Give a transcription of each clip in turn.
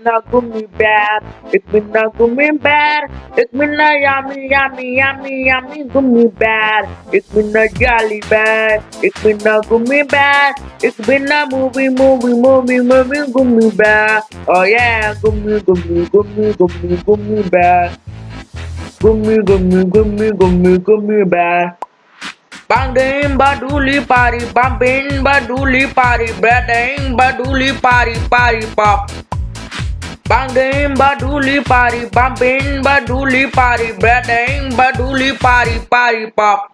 a gummy bear. Ik ben een gummy bear. Ik ben een yummy, yummy, yummy, yummy gummy bear. Ik ben een jelly bear. Ik ben een gummy bear. Ik ben een movie, movie, movie, movie gummy bear. Oh yeah, gummy, gummy, gummy, gummy, gummy bear. Gummy, gummy, gummy, gummy, gummy bear. Bang baduli pari, bumping baduli pari, breading baduli pari, pari pop. Bang baduli pari, bumping baduli pari, breading baduli pari, pari pop.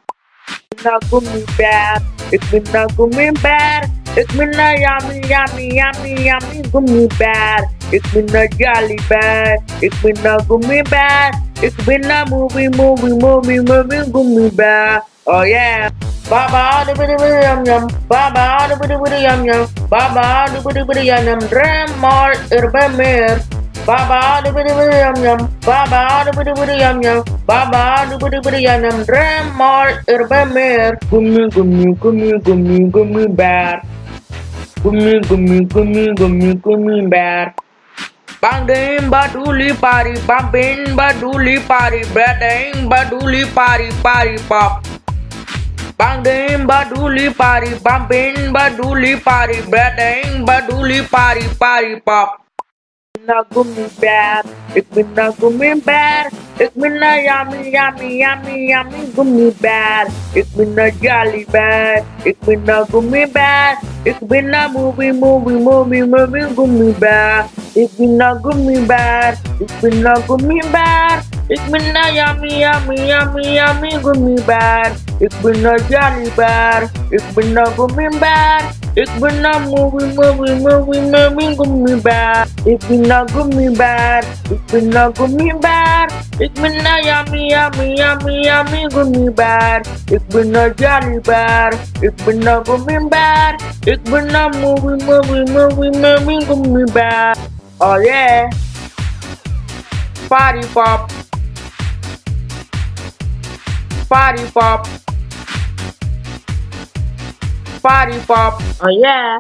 Ik ben een gummy bear, ik ben een gummy bear. Ik ben een yummy, yummy, yummy, yummy gummy bear. Ik ben een jelly bear, ik ben een gummy bear. Ik ben een movie, movie, movie, movie gummy bear. Oh yeah. Baba do bidi bidi yum yum. Baba do bidi bidi yum yum. Baba do bidi bidi yum yum. Dremel irbemer. Baba do bidi bidi yum yum. Baba do bidi bidi yum yum. Baba do bidi bidi yum yum. Dremel irbemer. Gummy gummy gummy gummy gummy bear. Gummy gummy gummy gummy gummy bear. Bang baduli pari, bumping baduli pari, breading baduli pari, pari pop. Bang baduli pari, bumping baduli pari, breading baduli pari, pari pop. Ik ben een gummy bear, ik ben een gummy bear. Ik ben een yummy, yummy, yummy, yummy gummy bear. Ik ben een jelly bear, ik ben een gummy bear. Ik ben een movie, movie, movie, movie gummy bear. Ik ben een gummy bear, ik ben een gummy bear. Ik ben een yummy, yummy, yummy, yummy gummy bear. Ik ben een jelly bear, ik ben een gummy bear. Ik ben een movie, movie, movie, movie gummy bear. Ik ben een gummy bear, ik ben een gummy bear. Ik ben een yummy, yummy, yummy, yummy gummy bear. Ik ben een jelly bear, ik ben een gummy bear. Ik ben een movie, movie, movie, movie gummy bear. Oh yeah. Party pop. Party pop. Party pop. Oh yeah.